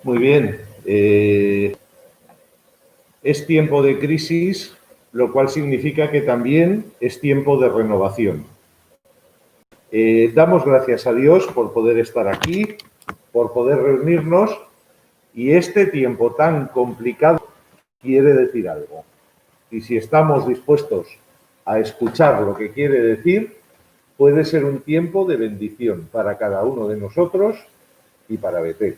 Muy bien. Es tiempo de crisis, lo cual significa que también es tiempo de renovación. Damos gracias a Dios por poder estar aquí, por poder reunirnos, y este tiempo tan complicado quiere decir algo. Y si estamos dispuestos a escuchar lo que quiere decir, puede ser un tiempo de bendición para cada uno de nosotros y para Betel.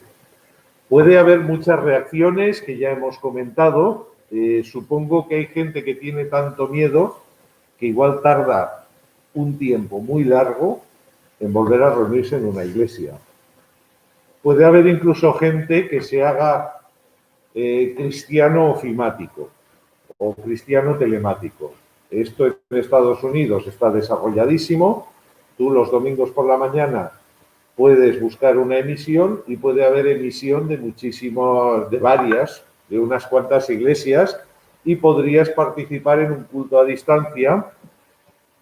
Puede haber muchas reacciones que ya hemos comentado. Supongo que hay gente que tiene tanto miedo que igual tarda un tiempo muy largo en volver a reunirse en una iglesia. Puede haber incluso gente que se haga cristiano ofimático o cristiano telemático. Esto en Estados Unidos está desarrolladísimo. Tú los domingos por la mañana puedes buscar una emisión y puede haber emisión de muchísimas, de unas cuantas iglesias, y podrías participar en un culto a distancia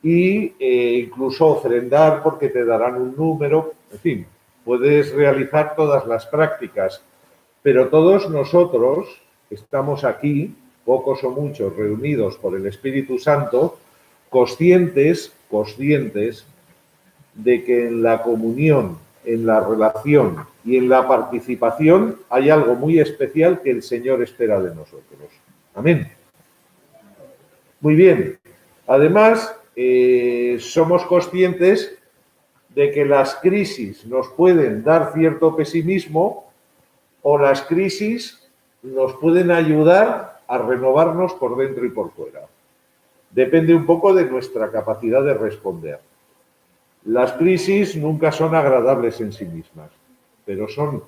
y incluso ofrendar porque te darán un número, en fin, puedes realizar todas las prácticas, pero todos nosotros estamos aquí, pocos o muchos, reunidos por el Espíritu Santo, conscientes de que en la comunión, en la relación y en la participación hay algo muy especial que el Señor espera de nosotros. Amén. Muy bien. Además, somos conscientes de que las crisis nos pueden dar cierto pesimismo o las crisis nos pueden ayudar a renovarnos por dentro y por fuera. Depende un poco de nuestra capacidad de responder. Las crisis nunca son agradables en sí mismas, pero son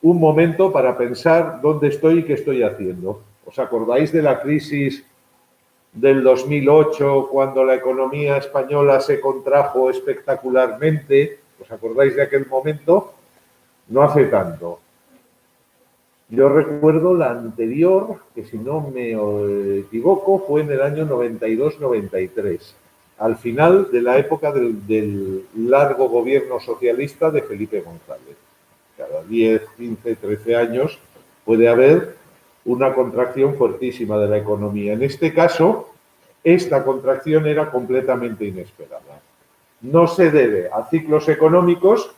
un momento para pensar dónde estoy y qué estoy haciendo. ¿Os acordáis de la crisis del 2008, cuando la economía española se contrajo espectacularmente? ¿Os acordáis de aquel momento? No hace tanto. Yo recuerdo la anterior, que si no me equivoco, fue en el año 92-93, al final de la época del largo gobierno socialista de Felipe González. Cada 10, 15, 13 años puede haber una contracción fuertísima de la economía. En este caso, esta contracción era completamente inesperada. No se debe a ciclos económicos,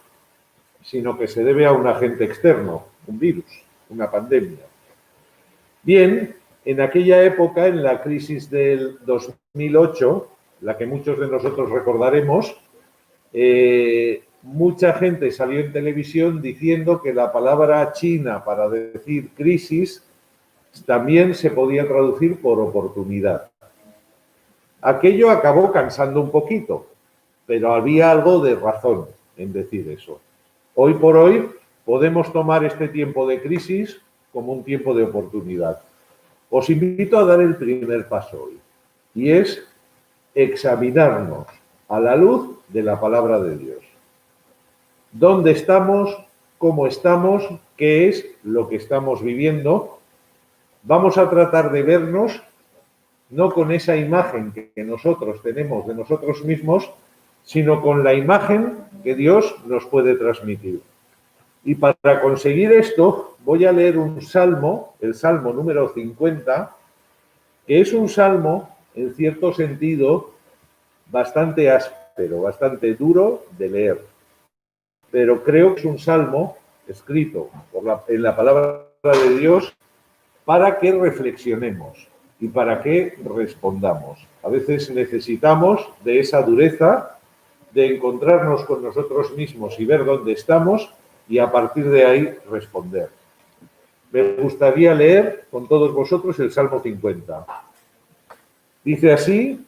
sino que se debe a un agente externo, un virus, una pandemia. Bien, en aquella época, en la crisis del 2008, la que muchos de nosotros recordaremos, mucha gente salió en televisión diciendo que la palabra china para decir crisis también se podía traducir por oportunidad. Aquello acabó cansando un poquito, pero había algo de razón en decir eso. Hoy por hoy podemos tomar este tiempo de crisis como un tiempo de oportunidad. Os invito a dar el primer paso hoy, y es examinarnos a la luz de la palabra de Dios. ¿Dónde estamos? ¿Cómo estamos? ¿Qué es lo que estamos viviendo? Vamos a tratar de vernos no con esa imagen que nosotros tenemos de nosotros mismos, sino con la imagen que Dios nos puede transmitir. Y para conseguir esto voy a leer un salmo, el salmo número 50, que es un salmo, en cierto sentido, bastante áspero, bastante duro de leer. Pero creo que es un salmo escrito en la palabra de Dios para que reflexionemos y para que respondamos. A veces necesitamos de esa dureza, de encontrarnos con nosotros mismos y ver dónde estamos y a partir de ahí responder. Me gustaría leer con todos vosotros el Salmo 50. Dice así: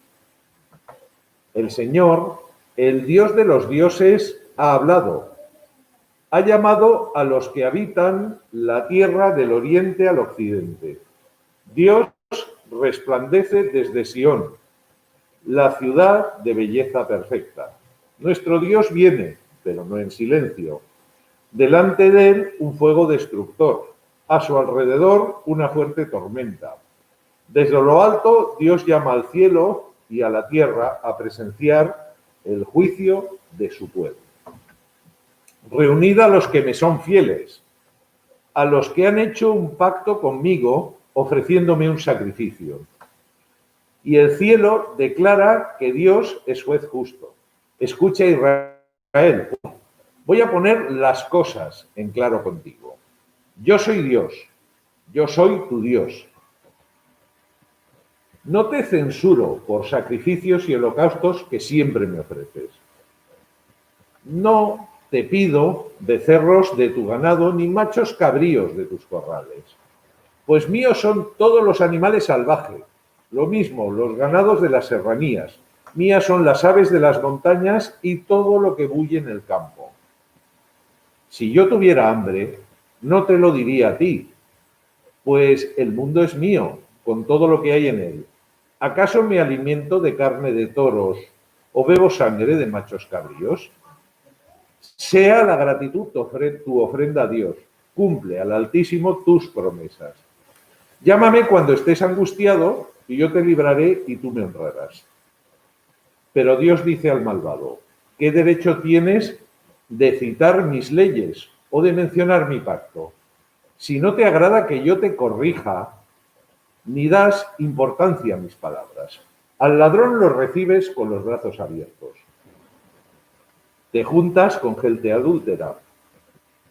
el Señor, el Dios de los dioses, ha hablado. Ha llamado a los que habitan la tierra del oriente al occidente. Dios resplandece desde Sión, la ciudad de belleza perfecta. Nuestro Dios viene, pero no en silencio. Delante de él un fuego destructor, a su alrededor una fuerte tormenta. Desde lo alto Dios llama al cielo y a la tierra a presenciar el juicio de su pueblo. Reunid a los que me son fieles, a los que han hecho un pacto conmigo ofreciéndome un sacrificio. Y el cielo declara que Dios es juez justo. Escucha, Israel, voy a poner las cosas en claro contigo. Yo soy Dios, yo soy tu Dios. No te censuro por sacrificios y holocaustos que siempre me ofreces. No te pido becerros de tu ganado ni machos cabríos de tus corrales, pues míos son todos los animales salvajes, lo mismo los ganados de las serranías, mías son las aves de las montañas y todo lo que bulle en el campo. Si yo tuviera hambre, no te lo diría a ti, pues el mundo es mío, con todo lo que hay en él. ¿Acaso me alimento de carne de toros o bebo sangre de machos cabríos? Sea la gratitud tu ofrenda a Dios. Cumple al Altísimo tus promesas. Llámame cuando estés angustiado y yo te libraré y tú me honrarás. Pero Dios dice al malvado, ¿qué derecho tienes de citar mis leyes o de mencionar mi pacto? Si no te agrada que yo te corrija, ni das importancia a mis palabras. Al ladrón lo recibes con los brazos abiertos. Te juntas con gente adúltera.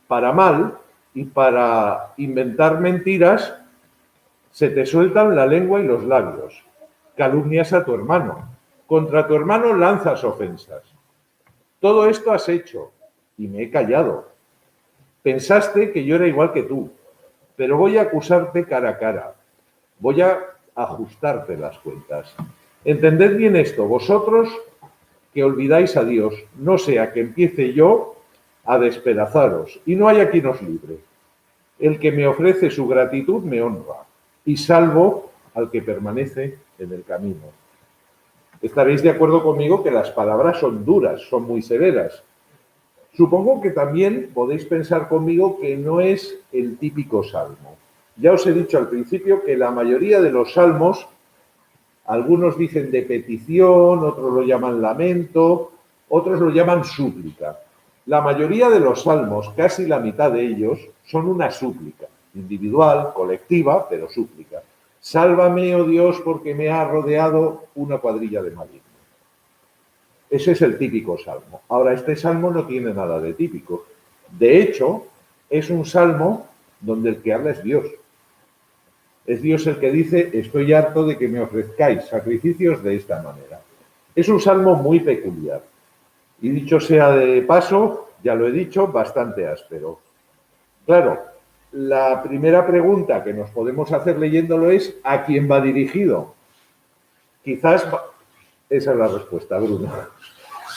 Para mal y para inventar mentiras, se te sueltan la lengua y los labios. Calumnias a tu hermano. Contra tu hermano lanzas ofensas. Todo esto has hecho y me he callado. Pensaste que yo era igual que tú, pero voy a acusarte cara a cara. Voy a ajustarte las cuentas. Entended bien esto, vosotros que olvidáis a Dios, no sea que empiece yo a despedazaros y no haya quien os libre. El que me ofrece su gratitud me honra y salvo al que permanece en el camino. Estaréis de acuerdo conmigo que las palabras son duras, son muy severas. Supongo que también podéis pensar conmigo que no es el típico salmo. Ya os he dicho al principio que la mayoría de los salmos, algunos dicen de petición, otros lo llaman lamento, otros lo llaman súplica. La mayoría de los salmos, casi la mitad de ellos, son una súplica, individual, colectiva, pero súplica. Sálvame, oh Dios, porque me ha rodeado una cuadrilla de malignos. Ese es el típico salmo. Ahora, este salmo no tiene nada de típico. De hecho, es un salmo donde el que habla es Dios. Es Dios el que dice, estoy harto de que me ofrezcáis sacrificios de esta manera. Es un salmo muy peculiar. Y dicho sea de paso, ya lo he dicho, bastante áspero. Claro, la primera pregunta que nos podemos hacer leyéndolo es, ¿a quién va dirigido? Quizás, esa es la respuesta, Bruno.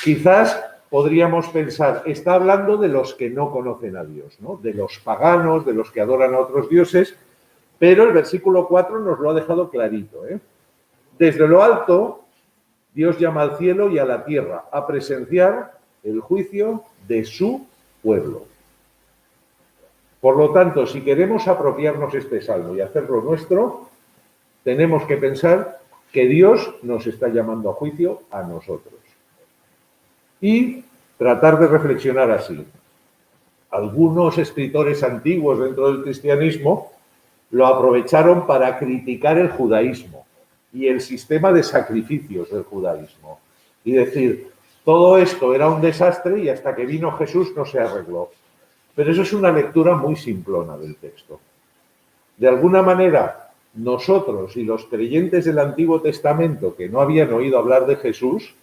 Quizás podríamos pensar, está hablando de los que no conocen a Dios, ¿no? De los paganos, de los que adoran a otros dioses, pero el versículo 4 nos lo ha dejado clarito, ¿eh? Desde lo alto, Dios llama al cielo y a la tierra a presenciar el juicio de su pueblo. Por lo tanto, si queremos apropiarnos este salmo y hacerlo nuestro, tenemos que pensar que Dios nos está llamando a juicio a nosotros. Y tratar de reflexionar así. Algunos escritores antiguos dentro del cristianismo lo aprovecharon para criticar el judaísmo y el sistema de sacrificios del judaísmo. Y decir, todo esto era un desastre y hasta que vino Jesús no se arregló. Pero eso es una lectura muy simplona del texto. De alguna manera, nosotros y los creyentes del Antiguo Testamento que no habían oído hablar de Jesús,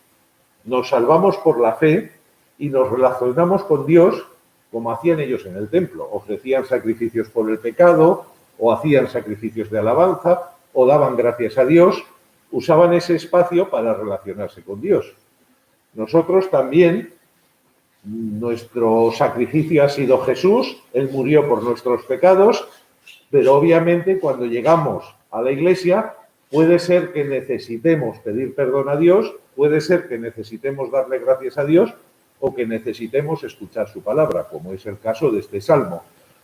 nos salvamos por la fe y nos relacionamos con Dios como hacían ellos en el templo. Ofrecían sacrificios por el pecado, o hacían sacrificios de alabanza, o daban gracias a Dios, usaban ese espacio para relacionarse con Dios. Nosotros también, nuestro sacrificio ha sido Jesús, Él murió por nuestros pecados, pero obviamente cuando llegamos a la iglesia puede ser que necesitemos pedir perdón a Dios, puede ser que necesitemos darle gracias a Dios o que necesitemos escuchar su palabra, como es el caso de este salmo.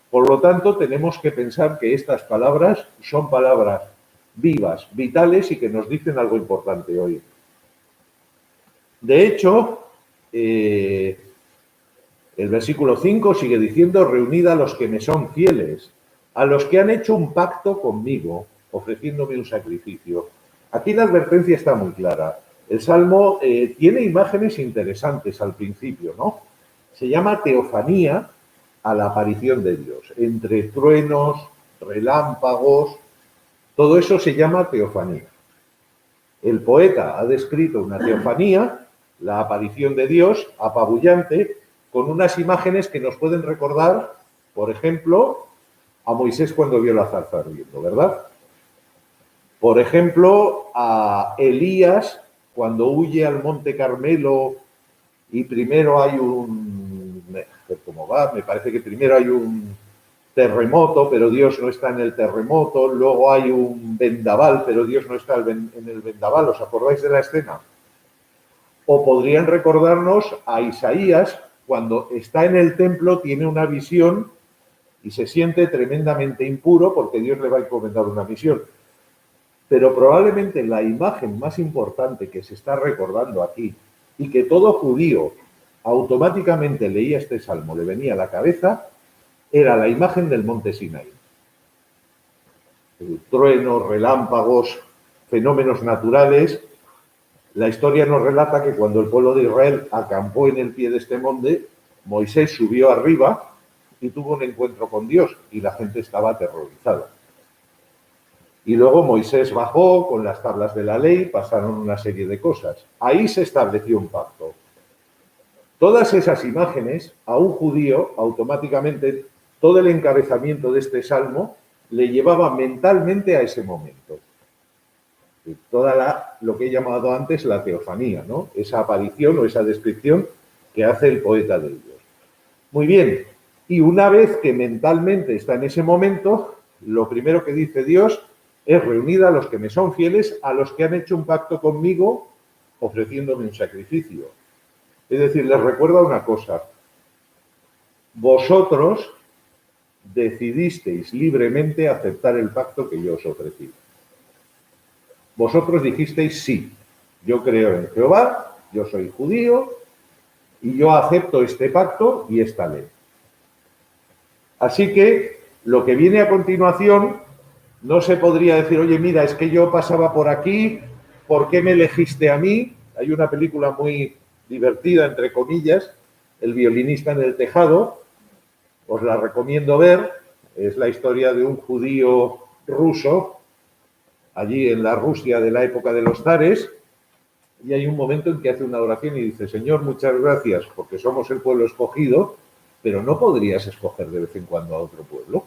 Por lo tanto, tenemos que pensar que estas palabras son palabras vivas, vitales y que nos dicen algo importante hoy. De hecho, El versículo 5 sigue diciendo, reunid a los que me son fieles, a los que han hecho un pacto conmigo, ofreciéndome un sacrificio. Aquí la advertencia está muy clara. El Salmo tiene imágenes interesantes al principio, ¿no? Se llama teofanía a la aparición de Dios. Entre truenos, relámpagos, todo eso se llama teofanía. El poeta ha descrito una teofanía, la aparición de Dios, apabullante, con unas imágenes que nos pueden recordar, por ejemplo, a Moisés cuando vio la zarza ardiendo, ¿verdad? Por ejemplo, a Elías cuando huye al Monte Carmelo y primero hay un... ¿Cómo va? Me parece que primero hay un terremoto, pero Dios no está en el terremoto, luego hay un vendaval, pero Dios no está en el vendaval. ¿Os acordáis de la escena? O podrían recordarnos a Isaías cuando está en el templo, tiene una visión y se siente tremendamente impuro porque Dios le va a encomendar una misión. Pero probablemente la imagen más importante que se está recordando aquí y que todo judío automáticamente leía este salmo, le venía a la cabeza, era la imagen del monte Sinaí. Truenos, relámpagos, fenómenos naturales. La historia nos relata que cuando el pueblo de Israel acampó en el pie de este monte, Moisés subió arriba y tuvo un encuentro con Dios y la gente estaba aterrorizada. Y luego Moisés bajó con las tablas de la ley, pasaron una serie de cosas. Ahí se estableció un pacto. Todas esas imágenes, a un judío, automáticamente, todo el encabezamiento de este salmo le llevaba mentalmente a ese momento. Toda lo que he llamado antes la teofanía, ¿no? Esa aparición o esa descripción que hace el poeta de Dios. Muy bien, y una vez que mentalmente está en ese momento, lo primero que dice Dios es reunir a los que me son fieles, a los que han hecho un pacto conmigo, ofreciéndome un sacrificio. Es decir, les recuerda una cosa. Vosotros decidisteis libremente aceptar el pacto que yo os ofrecí. Vosotros dijisteis sí, yo creo en Jehová, yo soy judío y yo acepto este pacto y esta ley. Así que lo que viene a continuación no se podría decir, oye, mira, es que yo pasaba por aquí, ¿por qué me elegiste a mí? Hay una película muy divertida, entre comillas, El violinista en el tejado, os la recomiendo ver, es la historia de un judío ruso, allí en la Rusia de la época de los zares, y hay un momento en que hace una oración y dice, Señor, muchas gracias porque somos el pueblo escogido, pero ¿no podrías escoger de vez en cuando a otro pueblo?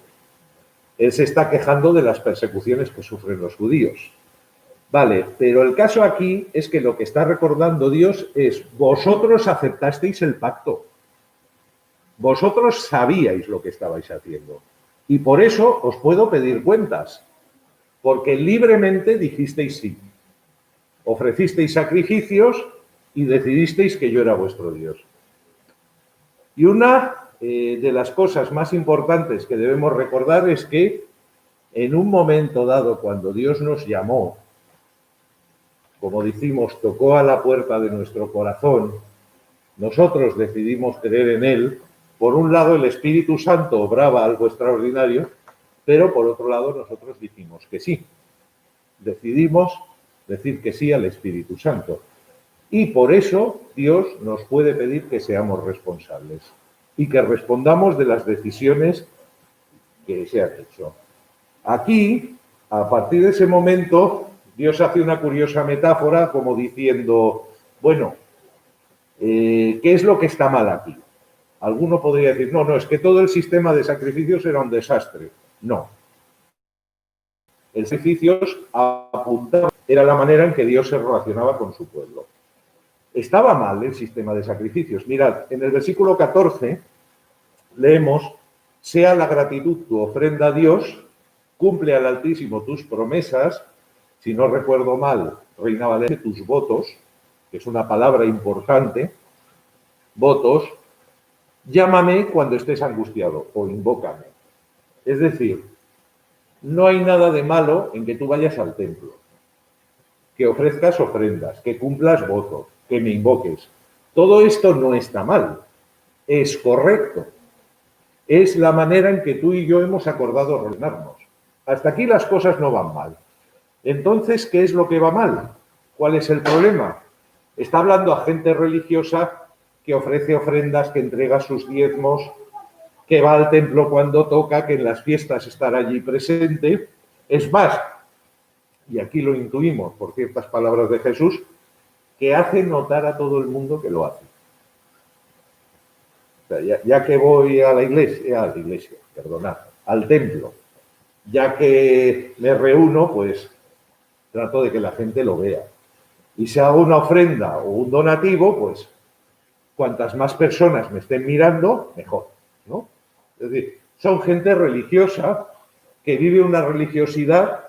Él se está quejando de las persecuciones que sufren los judíos. Vale, pero el caso aquí es que lo que está recordando Dios es, vosotros aceptasteis el pacto, vosotros sabíais lo que estabais haciendo, y por eso os puedo pedir cuentas, porque libremente dijisteis sí, ofrecisteis sacrificios y decidisteis que yo era vuestro Dios. Y una de las cosas más importantes que debemos recordar es que en un momento dado, cuando Dios nos llamó, como decimos, tocó a la puerta de nuestro corazón, nosotros decidimos creer en Él. Por un lado, el Espíritu Santo obraba algo extraordinario, pero por otro lado, nosotros dijimos que sí. Decidimos decir que sí al Espíritu Santo. Y por eso Dios nos puede pedir que seamos responsables y que respondamos de las decisiones que se han hecho. Aquí, a partir de ese momento, Dios hace una curiosa metáfora como diciendo, bueno, ¿qué es lo que está mal aquí? Alguno podría decir, no, es que todo el sistema de sacrificios era un desastre. No. El sacrificios apuntaba, era la manera en que Dios se relacionaba con su pueblo. Estaba mal el sistema de sacrificios. Mirad, en el versículo 14 leemos, sea la gratitud tu ofrenda a Dios, cumple al Altísimo tus promesas, si no recuerdo mal, Reina Valera, tus votos, que es una palabra importante, votos, llámame cuando estés angustiado o invócame. Es decir, no hay nada de malo en que tú vayas al templo, que ofrezcas ofrendas, que cumplas votos, que me invoques. Todo esto no está mal. es correcto. Es la manera en que tú y yo hemos acordado relacionarnos. Hasta aquí las cosas no van mal. Entonces, ¿qué es lo que va mal? ¿Cuál es el problema? Está hablando a gente religiosa que ofrece ofrendas, que entrega sus diezmos, que va al templo cuando toca, que en las fiestas estará allí presente. Es más, y aquí lo intuimos por ciertas palabras de Jesús, que hace notar a todo el mundo que lo hace. O sea, ya que voy a la iglesia, perdonad, al templo, ya que me reúno, pues trato de que la gente lo vea. Y si hago una ofrenda o un donativo, pues cuantas más personas me estén mirando, mejor, ¿no? Es decir, son gente religiosa que vive una religiosidad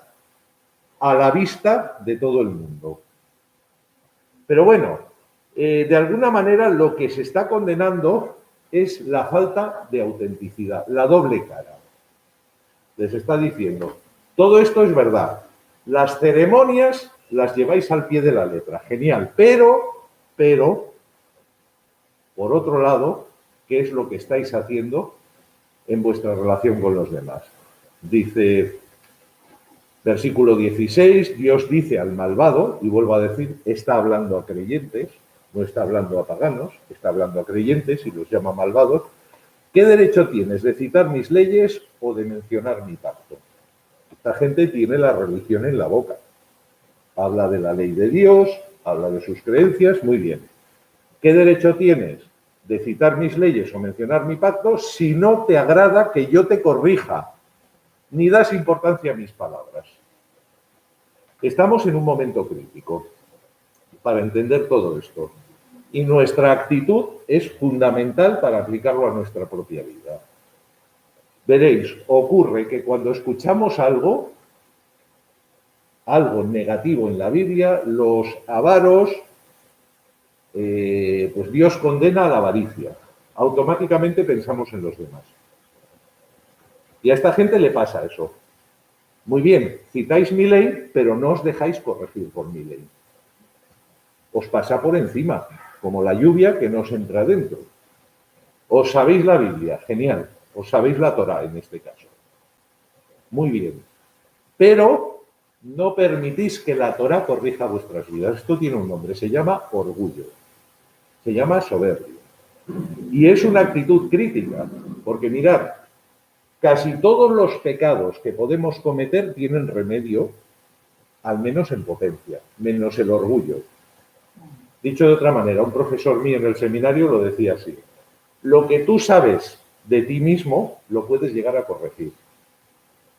a la vista de todo el mundo. Pero bueno, de alguna manera lo que se está condenando es la falta de autenticidad, la doble cara. Les está diciendo, todo esto es verdad, las ceremonias las lleváis al pie de la letra, genial, pero, por otro lado, ¿qué es lo que estáis haciendo en vuestra relación con los demás? Dice, versículo 16, Dios dice al malvado, y vuelvo a decir, está hablando a creyentes, no está hablando a paganos, está hablando a creyentes y los llama malvados, ¿qué derecho tienes de citar mis leyes o de mencionar mi pacto? Esta gente tiene la religión en la boca. Habla de la ley de Dios, habla de sus creencias, muy bien. ¿Qué derecho tienes de citar mis leyes o mencionar mi pacto si no te agrada que yo te corrija, ni das importancia a mis palabras? Estamos en un momento crítico para entender todo esto y nuestra actitud es fundamental para aplicarlo a nuestra propia vida. Veréis, ocurre que cuando escuchamos algo negativo en la Biblia, los avaros, pues Dios condena a la avaricia. Automáticamente pensamos en los demás. Y a esta gente le pasa eso. Muy bien, citáis mi ley, pero no os dejáis corregir por mi ley. Os pasa por encima, como la lluvia que no os entra dentro. Os sabéis la Biblia, genial. Os sabéis la Torá en este caso. Muy bien. Pero no permitís que la Torá corrija vuestras vidas. Esto tiene un nombre, se llama orgullo. Se llama soberbia. Y es una actitud crítica, porque mirad, casi todos los pecados que podemos cometer tienen remedio, al menos en potencia, menos el orgullo. Dicho de otra manera, un profesor mío en el seminario lo decía así: lo que tú sabes de ti mismo lo puedes llegar a corregir,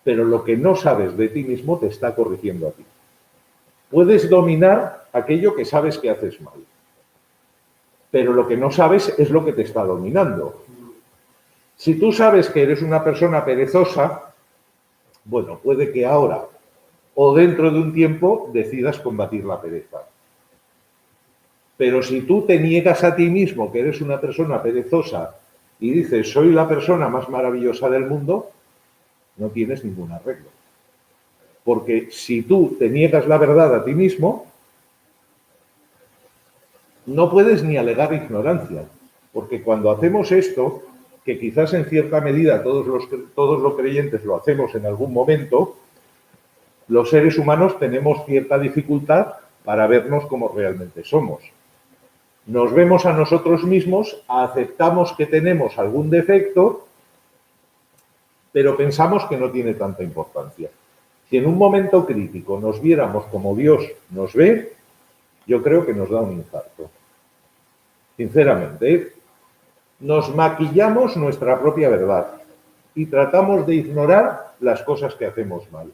pero lo que no sabes de ti mismo te está corrigiendo a ti. Puedes dominar aquello que sabes que haces mal, pero lo que no sabes es lo que te está dominando. Si tú sabes que eres una persona perezosa, bueno, puede que ahora o dentro de un tiempo decidas combatir la pereza. Pero si tú te niegas a ti mismo que eres una persona perezosa y dices, soy la persona más maravillosa del mundo, no tienes ningún arreglo. Porque si tú te niegas la verdad a ti mismo, no puedes ni alegar ignorancia. Porque cuando hacemos esto, que quizás en cierta medida todos los creyentes lo hacemos en algún momento, los seres humanos tenemos cierta dificultad para vernos como realmente somos. Nos vemos a nosotros mismos, aceptamos que tenemos algún defecto, pero pensamos que no tiene tanta importancia. Si en un momento crítico nos viéramos como Dios nos ve, yo creo que nos da un infarto. Sinceramente, nos maquillamos nuestra propia verdad y tratamos de ignorar las cosas que hacemos mal.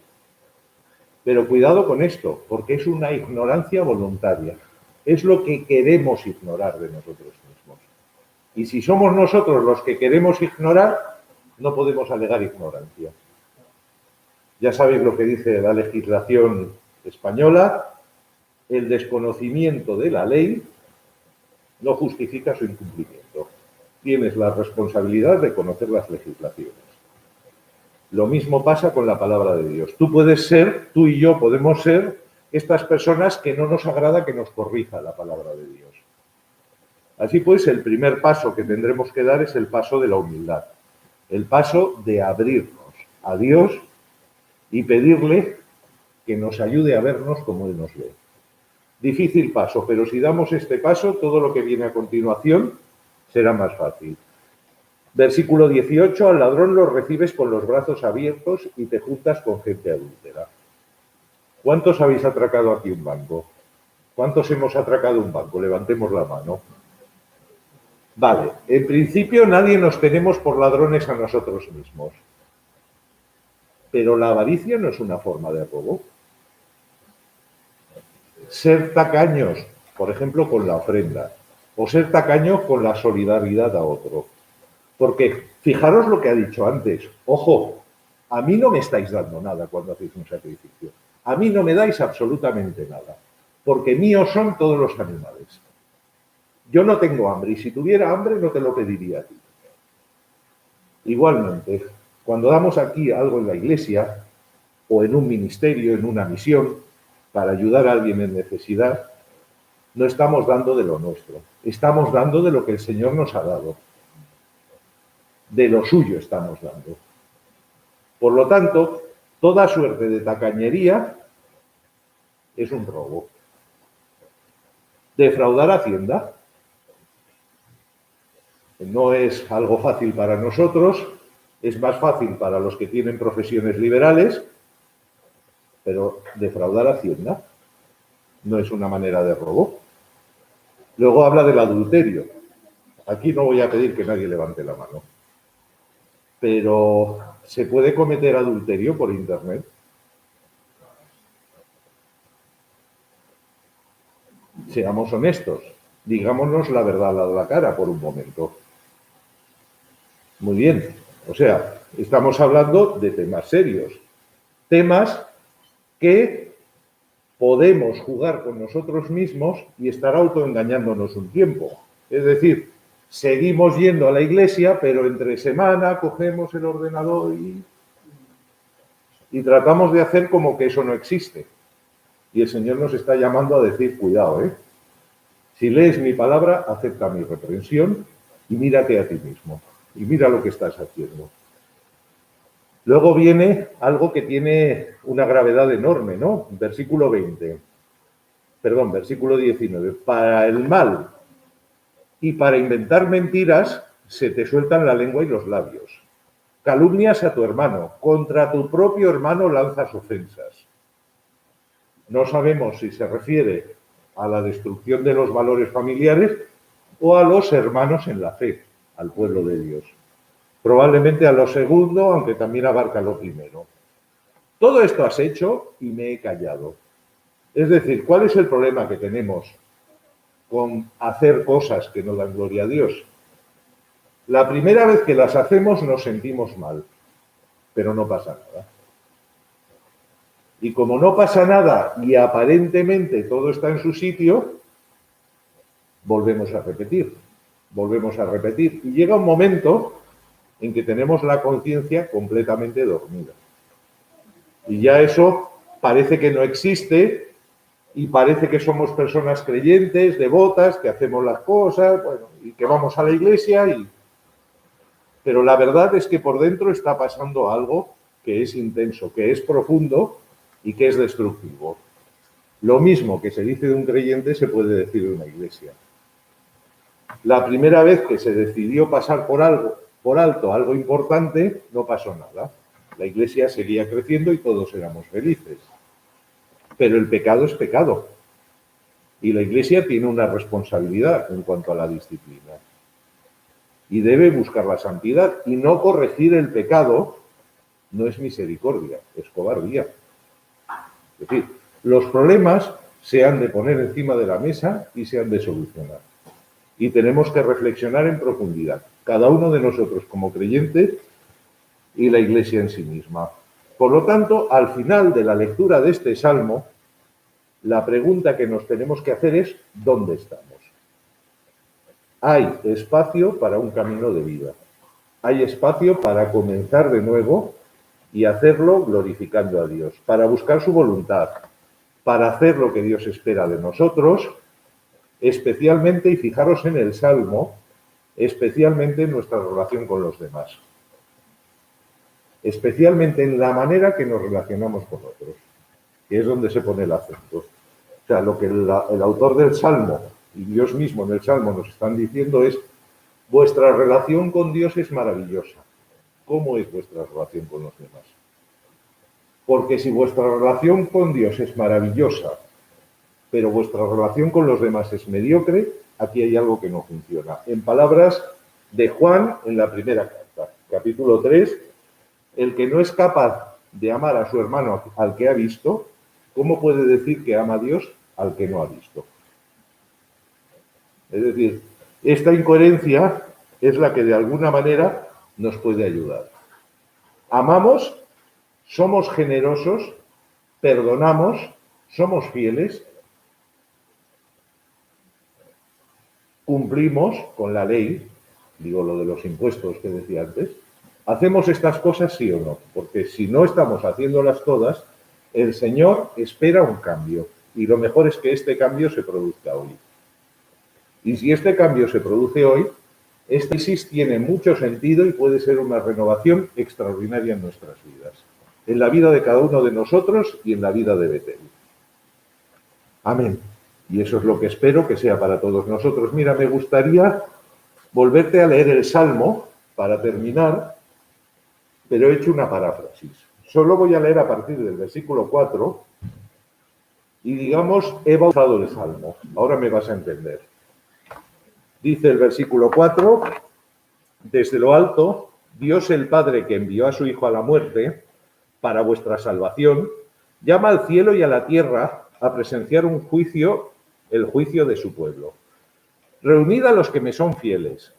Pero cuidado con esto, porque es una ignorancia voluntaria. Es lo que queremos ignorar de nosotros mismos. Y si somos nosotros los que queremos ignorar, no podemos alegar ignorancia. Ya sabéis lo que dice la legislación española: el desconocimiento de la ley no justifica su incumplimiento. Tienes la responsabilidad de conocer las legislaciones. Lo mismo pasa con la palabra de Dios. Tú y yo podemos ser estas personas que no nos agrada que nos corrija la palabra de Dios. Así pues, el primer paso que tendremos que dar es el paso de la humildad, el paso de abrirnos a Dios y pedirle que nos ayude a vernos como Él nos ve. Difícil paso, pero si damos este paso, todo lo que viene a continuación será más fácil. Versículo 18, al ladrón lo recibes con los brazos abiertos y te juntas con gente adúltera. ¿Cuántos habéis atracado aquí un banco? ¿Cuántos hemos atracado un banco? Levantemos la mano. Vale, en principio nadie nos tenemos por ladrones a nosotros mismos. Pero la avaricia no es una forma de robo. Ser tacaños, por ejemplo, con la ofrenda, o ser tacaños con la solidaridad a otro. Porque, fijaros lo que ha dicho antes, ojo, a mí no me estáis dando nada cuando hacéis un sacrificio. A mí no me dais absolutamente nada, porque míos son todos los animales. Yo no tengo hambre, y si tuviera hambre no te lo pediría a ti. Igualmente, cuando damos aquí algo en la iglesia, o en un ministerio, en una misión, para ayudar a alguien en necesidad, no estamos dando de lo nuestro, estamos dando de lo que el Señor nos ha dado. De lo suyo estamos dando. Por lo tanto, toda suerte de tacañería es un robo. Defraudar Hacienda no es algo fácil para nosotros, es más fácil para los que tienen profesiones liberales, pero defraudar Hacienda no es una manera de robo. Luego habla del adulterio. Aquí no voy a pedir que nadie levante la mano. Pero ¿se puede cometer adulterio por Internet? Seamos honestos, digámonos la verdad a la cara por un momento. Muy bien, o sea, estamos hablando de temas serios, temas que podemos jugar con nosotros mismos y estar autoengañándonos un tiempo. Es decir, seguimos yendo a la iglesia, pero entre semana cogemos el ordenador y tratamos de hacer como que eso no existe. Y el Señor nos está llamando a decir, cuidado, si lees mi palabra, acepta mi reprensión y mírate a ti mismo. Y mira lo que estás haciendo. Luego viene algo que tiene una gravedad enorme, ¿no? Versículo 19. Para el mal y para inventar mentiras se te sueltan la lengua y los labios. Calumnias a tu hermano, contra tu propio hermano lanzas ofensas. No sabemos si se refiere a la destrucción de los valores familiares o a los hermanos en la fe, al pueblo de Dios. Probablemente a lo segundo, aunque también abarca lo primero. Todo esto has hecho y me he callado. Es decir, ¿cuál es el problema que tenemos con hacer cosas que no dan gloria a Dios? La primera vez que las hacemos nos sentimos mal, pero no pasa nada. Y como no pasa nada y aparentemente todo está en su sitio, volvemos a repetir. Y llega un momento en que tenemos la conciencia completamente dormida. Y ya eso parece que no existe y parece que somos personas creyentes, devotas, que hacemos las cosas, bueno, y que vamos a la iglesia. Pero la verdad es que por dentro está pasando algo que es intenso, que es profundo y que es destructivo. Lo mismo que se dice de un creyente se puede decir de una iglesia. La primera vez que se decidió pasar por alto algo importante, no pasó nada. La iglesia seguía creciendo y todos éramos felices. Pero el pecado es pecado. Y la iglesia tiene una responsabilidad en cuanto a la disciplina. Y debe buscar la santidad. Y no corregir el pecado no es misericordia, es cobardía. Es decir, los problemas se han de poner encima de la mesa y se han de solucionar. Y tenemos que reflexionar en profundidad, cada uno de nosotros como creyente y la iglesia en sí misma. Por lo tanto, al final de la lectura de este salmo, la pregunta que nos tenemos que hacer es ¿dónde estamos? Hay espacio para un camino de vida. Hay espacio para comenzar de nuevo y hacerlo glorificando a Dios, para buscar su voluntad, para hacer lo que Dios espera de nosotros especialmente, y fijaros en el Salmo, especialmente en nuestra relación con los demás, especialmente en la manera que nos relacionamos con otros, que es donde se pone el acento. O sea, lo que el autor del Salmo y Dios mismo en el Salmo nos están diciendo es: vuestra relación con Dios es maravillosa. ¿Cómo es vuestra relación con los demás? Porque si vuestra relación con Dios es maravillosa, pero vuestra relación con los demás es mediocre, aquí hay algo que no funciona. En palabras de Juan en la primera carta, capítulo 3, el que no es capaz de amar a su hermano al que ha visto, ¿cómo puede decir que ama a Dios al que no ha visto? Es decir, esta incoherencia es la que de alguna manera nos puede ayudar. Amamos, somos generosos, perdonamos, somos fieles, cumplimos con la ley, digo lo de los impuestos que decía antes, ¿hacemos estas cosas sí o no? Porque si no estamos haciéndolas todas, el Señor espera un cambio y lo mejor es que este cambio se produzca hoy. Y si este cambio se produce hoy, esta crisis tiene mucho sentido y puede ser una renovación extraordinaria en nuestras vidas, en la vida de cada uno de nosotros y en la vida de Betel. Amén. Y eso es lo que espero que sea para todos nosotros. Mira, me gustaría volverte a leer el Salmo para terminar, pero he hecho una paráfrasis. Solo voy a leer a partir del versículo 4 y, digamos, he bautizado el Salmo. Ahora me vas a entender. Dice el versículo 4, desde lo alto, Dios el Padre que envió a su Hijo a la muerte para vuestra salvación, llama al cielo y a la tierra a presenciar un juicio, el juicio de su pueblo. Reunid a los que me son fieles,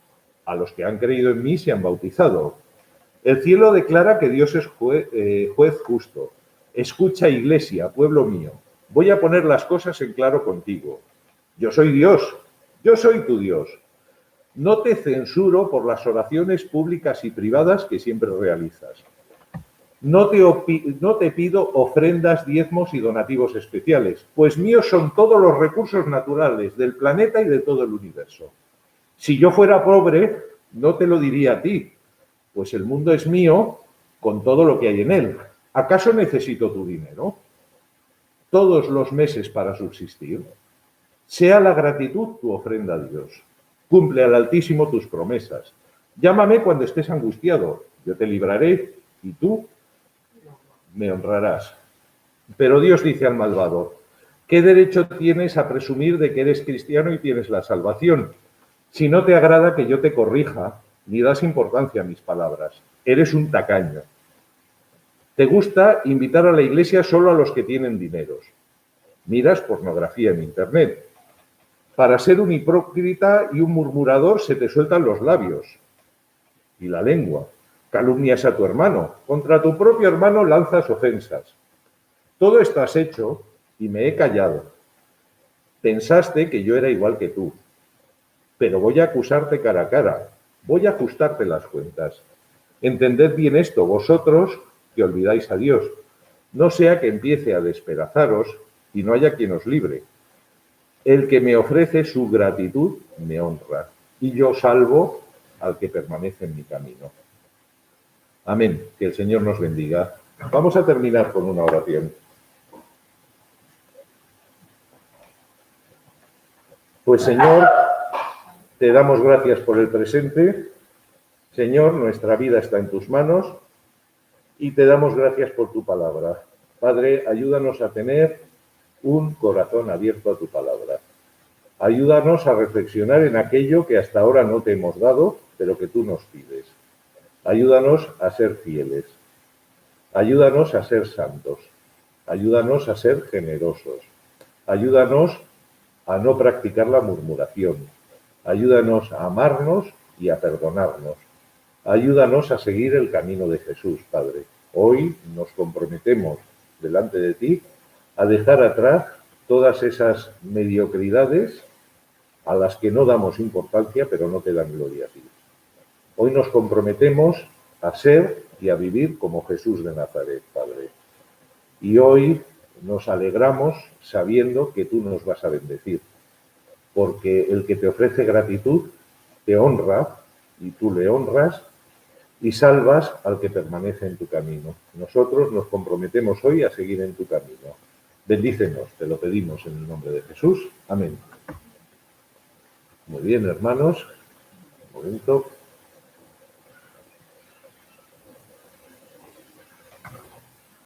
a los que han creído en mí y se han bautizado. El cielo declara que Dios es juez justo. Escucha, Iglesia, pueblo mío. Voy a poner las cosas en claro contigo. Yo soy Dios, yo soy tu Dios. No te censuro por las oraciones públicas y privadas que siempre realizas. No te pido ofrendas, diezmos y donativos especiales, pues míos son todos los recursos naturales del planeta y de todo el universo. Si yo fuera pobre, no te lo diría a ti, pues el mundo es mío con todo lo que hay en él. ¿Acaso necesito tu dinero? Todos los meses para subsistir. Sea la gratitud tu ofrenda a Dios. Cumple al Altísimo tus promesas. Llámame cuando estés angustiado, yo te libraré y tú me honrarás. Pero Dios dice al malvado: ¿qué derecho tienes a presumir de que eres cristiano y tienes la salvación? Si no te agrada que yo te corrija, ni das importancia a mis palabras. Eres un tacaño. Te gusta invitar a la iglesia solo a los que tienen dineros. Miras pornografía en Internet. Para ser un hipócrita y un murmurador se te sueltan los labios y la lengua. Calumnias a tu hermano. Contra tu propio hermano lanzas ofensas. Todo esto has hecho y me he callado. Pensaste que yo era igual que tú. Pero voy a acusarte cara a cara. Voy a ajustarte las cuentas. Entended bien esto, vosotros que olvidáis a Dios. No sea que empiece a despedazaros y no haya quien os libre. El que me ofrece su gratitud me honra, y yo salvo al que permanece en mi camino. Amén. Que el Señor nos bendiga. Vamos a terminar con una oración. Pues, Señor, te damos gracias por el presente. Señor, nuestra vida está en tus manos y te damos gracias por tu palabra. Padre, ayúdanos a tener un corazón abierto a tu palabra. Ayúdanos a reflexionar en aquello que hasta ahora no te hemos dado, pero que tú nos pides. Ayúdanos a ser fieles. Ayúdanos a ser santos. Ayúdanos a ser generosos. Ayúdanos a no practicar la murmuración. Ayúdanos a amarnos y a perdonarnos. Ayúdanos a seguir el camino de Jesús, Padre. Hoy nos comprometemos delante de ti a dejar atrás todas esas mediocridades a las que no damos importancia, pero no te dan gloria a ti. Hoy nos comprometemos a ser y a vivir como Jesús de Nazaret, Padre. Y hoy nos alegramos sabiendo que tú nos vas a bendecir. porque el que te ofrece gratitud te honra y tú le honras y salvas al que permanece en tu camino. Nosotros nos comprometemos hoy a seguir en tu camino. Bendícenos, te lo pedimos en el nombre de Jesús. Amén. Muy bien, hermanos. Un momento.